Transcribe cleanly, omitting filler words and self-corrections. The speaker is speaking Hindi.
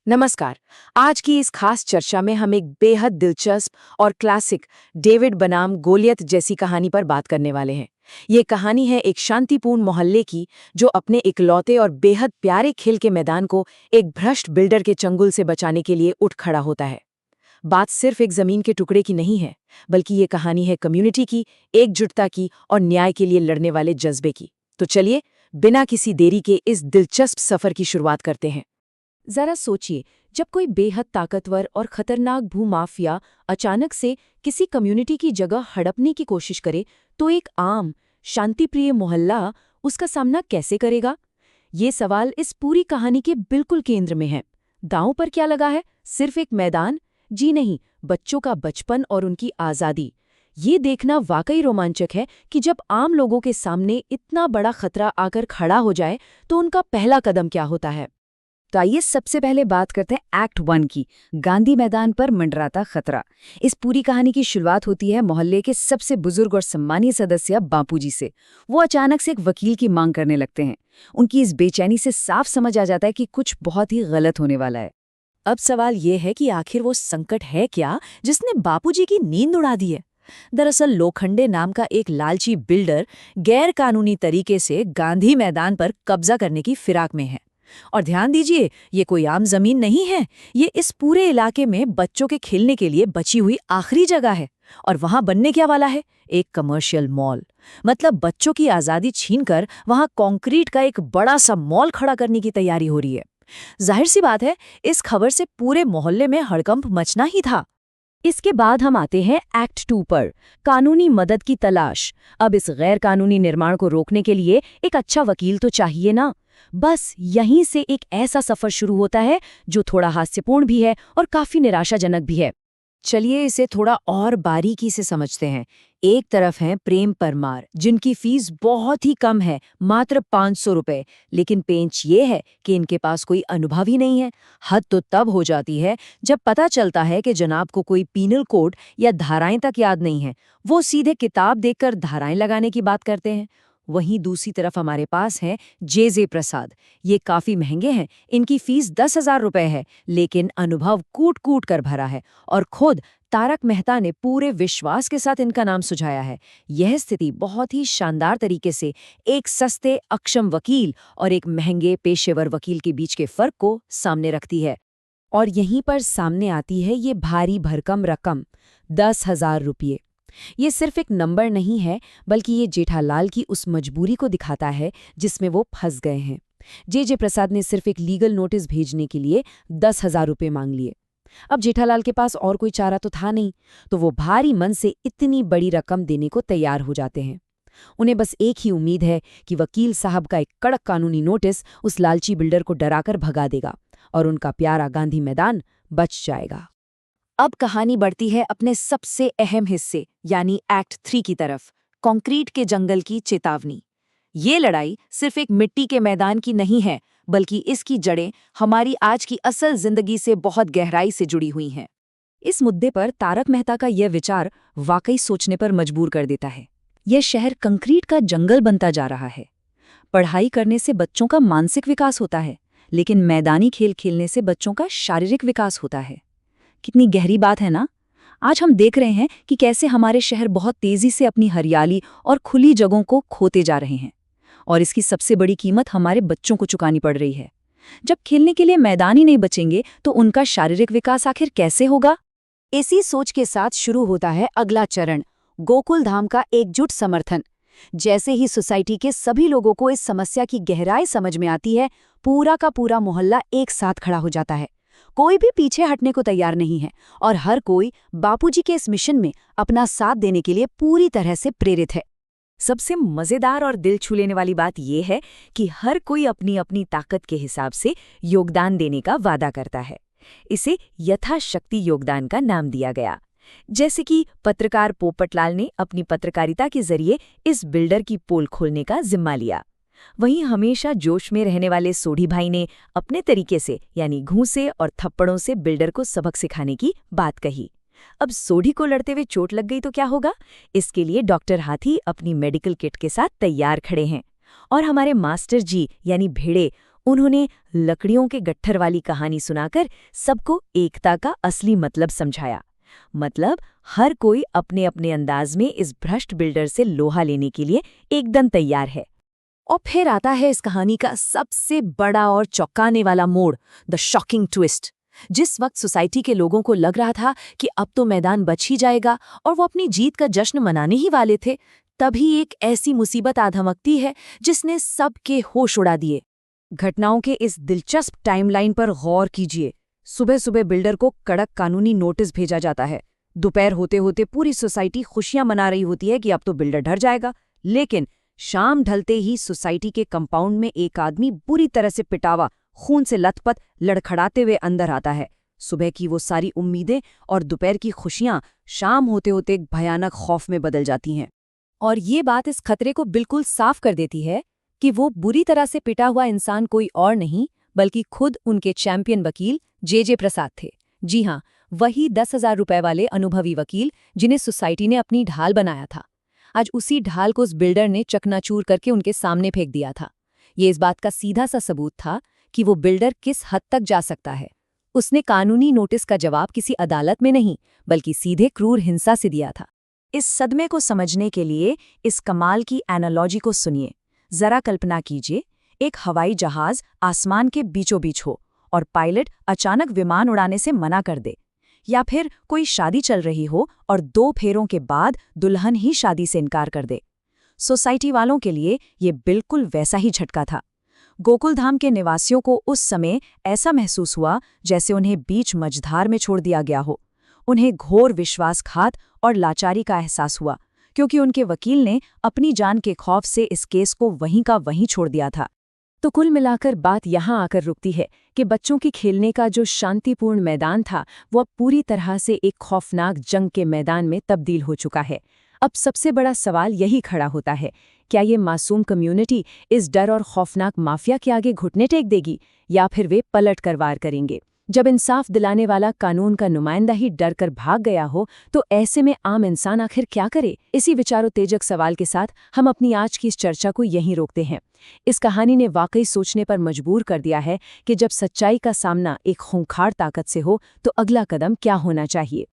नमस्कार। आज की इस खास चर्चा में हम एक बेहद दिलचस्प और क्लासिक डेविड बनाम गोलियत जैसी कहानी पर बात करने वाले हैं। ये कहानी है एक शांतिपूर्ण मोहल्ले की जो अपने इकलौते और बेहद प्यारे खेल के मैदान को एक भ्रष्ट बिल्डर के चंगुल से बचाने के लिए उठ खड़ा होता है। बात सिर्फ एक जमीन के टुकड़े की नहीं है, बल्कि ये कहानी है कम्युनिटी की, एकजुटता की और न्याय के लिए लड़ने वाले जज्बे की। तो चलिए, बिना किसी देरी के इस दिलचस्प सफर की शुरुआत करते हैं। जरा सोचिए, जब कोई बेहद ताकतवर और खतरनाक भूमाफिया अचानक से किसी कम्युनिटी की जगह हड़पने की कोशिश करे, तो एक आम, शांतिप्रिय मोहल्ला उसका सामना कैसे करेगा? ये सवाल इस पूरी कहानी के बिल्कुल केंद्र में है। दांव पर क्या लगा है? सिर्फ एक मैदान? जी नहीं, बच्चों का बचपन और उनकी आज़ादी। ये देखना वाकई रोमांचक है कि जब आम लोगों के सामने इतना बड़ा खतरा आकर खड़ा हो जाए, तो उनका पहला कदम क्या होता है। तो आइए सबसे पहले बात करते हैं एक्ट 1 की, गांधी मैदान पर मंडराता खतरा। इस पूरी कहानी की शुरुआत होती है मोहल्ले के सबसे बुजुर्ग और सम्मानीय सदस्य बापूजी से। वो अचानक से एक वकील की मांग करने लगते हैं। उनकी इस बेचैनी से साफ समझ आ जाता है कि कुछ बहुत ही गलत होने वाला है। अब सवाल ये है कि आखिर वो संकट है क्या जिसने बापूजी की नींद उड़ा दी है। दरअसल लोखंडे नाम का एक लालची बिल्डर गैर कानूनी तरीके से गांधी मैदान पर कब्जा करने की फिराक में है। और ध्यान दीजिए, ये कोई आम जमीन नहीं है। ये इस पूरे इलाके में बच्चों के खेलने के लिए बची हुई आखिरी जगह है। और वहां बनने क्या वाला है? एक कमर्शियल मॉल। मतलब बच्चों की आजादी छीनकर वहां कंक्रीट का एक बड़ा सा मॉल खड़ा करने की तैयारी हो रही है। जाहिर सी बात है, इस खबर से पूरे मोहल्ले में हड़कंप मचना ही था। इसके बाद हम आते हैं एक्ट 2 पर, कानूनी मदद की तलाश। अब इस गैर कानूनी निर्माण को रोकने के लिए एक अच्छा वकील तो चाहिए ना। बस यहीं से एक ऐसा सफर शुरू होता है जो थोड़ा हास्यपूर्ण भी है और काफी निराशाजनक भी है। चलिए इसे थोड़ा और बारीकी से समझते हैं। एक तरफ हैं प्रेम परमार, जिनकी फीस बहुत ही कम है, मात्र 500 रुपए। लेकिन पेंच ये है कि इनके पास कोई अनुभव ही नहीं है। हद तो तब हो जाती है जब पता चलता है कि जनाब को कोई पीनल कोड या धाराएं तक याद नहीं है। वो सीधे किताब देखकर धाराएं लगाने की बात करते हैं। वहीं दूसरी तरफ हमारे पास हैं जे प्रसाद। ये काफी महंगे हैं। इनकी फीस 10,000 रुपए है, लेकिन अनुभव कूट कूट कर भरा है। और खुद तारक मेहता ने पूरे विश्वास के साथ इनका नाम सुझाया है। यह स्थिति बहुत ही शानदार तरीके से एक सस्ते अक्षम वकील और एक महंगे पेशेवर वकील के बीच के फर्क को सामने रखती है। और यहीं पर सामने आती है ये भारी भरकम रकम, 10,000 रुपये। ये सिर्फ एक नंबर नहीं है, बल्कि ये जेठालाल की उस मजबूरी को दिखाता है जिसमें वो फंस गए हैं। जे प्रसाद ने सिर्फ एक लीगल नोटिस भेजने के लिए 10,000 रुपये मांग लिए। अब जेठालाल के पास और कोई चारा तो था नहीं, तो वो भारी मन से इतनी बड़ी रकम देने को तैयार हो जाते हैं। उन्हें बस एक ही उम्मीद है कि वकील साहब का एक कड़क कानूनी नोटिस उस लालची बिल्डर को डराकर भगा देगा और उनका प्यारा गांधी मैदान बच जाएगा। अब कहानी बढ़ती है अपने सबसे अहम हिस्से यानी एक्ट 3 की तरफ, कंक्रीट के जंगल की चेतावनी। ये लड़ाई सिर्फ एक मिट्टी के मैदान की नहीं है, बल्कि इसकी जड़ें हमारी आज की असल जिंदगी से बहुत गहराई से जुड़ी हुई हैं। इस मुद्दे पर तारक मेहता का यह विचार वाकई सोचने पर मजबूर कर देता है। यह शहर कंक्रीट का जंगल बनता जा रहा है। पढ़ाई करने से बच्चों का मानसिक विकास होता है, लेकिन मैदानी खेल खेलने से बच्चों का शारीरिक विकास होता है। कितनी गहरी बात है ना। आज हम देख रहे हैं कि कैसे हमारे शहर बहुत तेजी से अपनी हरियाली और खुली जगहों को खोते जा रहे हैं, और इसकी सबसे बड़ी कीमत हमारे बच्चों को चुकानी पड़ रही है। जब खेलने के लिए मैदान ही नहीं बचेंगे तो उनका शारीरिक विकास आखिर कैसे होगा? इसी सोच के साथ शुरू होता है अगला चरण, गोकुल धाम का एकजुट समर्थन। जैसे ही सोसाइटी के सभी लोगों को इस समस्या की गहराई समझ में आती है, पूरा का पूरा मोहल्ला एक साथ खड़ा हो जाता है। कोई भी पीछे हटने को तैयार नहीं है और हर कोई बापूजी के इस मिशन में अपना साथ देने के लिए पूरी तरह से प्रेरित है। सबसे मजेदार और दिल छू लेने वाली बात यह है कि हर कोई अपनी अपनी ताकत के हिसाब से योगदान देने का वादा करता है। इसे यथाशक्ति योगदान का नाम दिया गया। जैसे कि पत्रकार पोपटलाल ने अपनी पत्रकारिता के जरिए इस बिल्डर की पोल खोलने का जिम्मा लिया। वहीं हमेशा जोश में रहने वाले सोढ़ी भाई ने अपने तरीके से यानी घूंसे और थप्पड़ों से बिल्डर को सबक सिखाने की बात कही। अब सोढ़ी को लड़ते हुए चोट लग गई तो क्या होगा? इसके लिए डॉक्टर हाथी अपनी मेडिकल किट के साथ तैयार खड़े हैं। और हमारे मास्टर जी यानी भिड़े, उन्होंने लकड़ियों के गट्ठर वाली कहानी सुनाकर सबको एकता का असली मतलब समझाया। मतलब हर कोई अपने अपने अंदाज में इस भ्रष्ट बिल्डर से लोहा लेने के लिए एकदम तैयार है। और फिर आता है इस कहानी का सबसे बड़ा और चौंकाने वाला मोड़, द शॉकिंग ट्विस्ट। जिस वक्त सोसाइटी के लोगों को लग रहा था कि अब तो मैदान बच ही जाएगा और वो अपनी जीत का जश्न मनाने ही वाले थे, तभी एक ऐसी मुसीबत आ धमकती है जिसने सबके होश उड़ा दिए। घटनाओं के इस दिलचस्प टाइमलाइन पर गौर कीजिए। सुबह सुबह बिल्डर को कड़क कानूनी नोटिस भेजा जाता है। दोपहर होते होते पूरी सोसाइटी खुशियां मना रही होती है कि अब तो बिल्डर डर जाएगा। लेकिन शाम ढलते ही सोसाइटी के कंपाउंड में एक आदमी बुरी तरह से पिटावा, खून से लथपथ, लड़खड़ाते हुए अंदर आता है। सुबह की वो सारी उम्मीदें और दोपहर की खुशियां शाम होते होते एक भयानक खौफ में बदल जाती हैं। और ये बात इस खतरे को बिल्कुल साफ कर देती है कि वो बुरी तरह से पिटा हुआ इंसान कोई और नहीं बल्कि खुद उनके चैंपियन वकील जे प्रसाद थे। जी हाँ, वही 10,000 रुपए वाले अनुभवी वकील जिन्हें सोसाइटी ने अपनी ढाल बनाया था। आज उसी ढाल को उस बिल्डर ने चकनाचूर करके उनके सामने फेंक दिया था। ये इस बात का सीधा सा सबूत था कि वो बिल्डर किस हद तक जा सकता है। उसने कानूनी नोटिस का जवाब किसी अदालत में नहीं बल्कि सीधे क्रूर हिंसा से दिया था। इस सदमे को समझने के लिए इस कमाल की एनालॉजी को सुनिए। जरा कल्पना कीजिए, एक हवाई जहाज आसमान के बीचों बीच हो और पायलट अचानक विमान उड़ाने से मना कर दे, या फिर कोई शादी चल रही हो और 2 फेरों के बाद दुल्हन ही शादी से इनकार कर दे। सोसाइटी वालों के लिए ये बिल्कुल वैसा ही झटका था। गोकुलधाम के निवासियों को उस समय ऐसा महसूस हुआ जैसे उन्हें बीच मझधार में छोड़ दिया गया हो। उन्हें घोर विश्वासघात और लाचारी का एहसास हुआ, क्योंकि उनके वकील ने अपनी जान के खौफ से इस केस को वहीं का वहीं छोड़ दिया था। तो कुल मिलाकर बात यहाँ आकर रुकती है कि बच्चों के खेलने का जो शांतिपूर्ण मैदान था वो अब पूरी तरह से एक खौफनाक जंग के मैदान में तब्दील हो चुका है। अब सबसे बड़ा सवाल यही खड़ा होता है, क्या ये मासूम कम्युनिटी इस डर और खौफनाक माफिया के आगे घुटने टेक देगी या फिर वे पलट कर वार करेंगे? जब इंसाफ दिलाने वाला कानून का नुमाइंदा ही डर कर भाग गया हो तो ऐसे में आम इंसान आखिर क्या करे? इसी विचारोत्तेजक सवाल के साथ हम अपनी आज की इस चर्चा को यहीं रोकते हैं। इस कहानी ने वाकई सोचने पर मजबूर कर दिया है कि जब सच्चाई का सामना एक खूंखार ताकत से हो तो अगला कदम क्या होना चाहिए।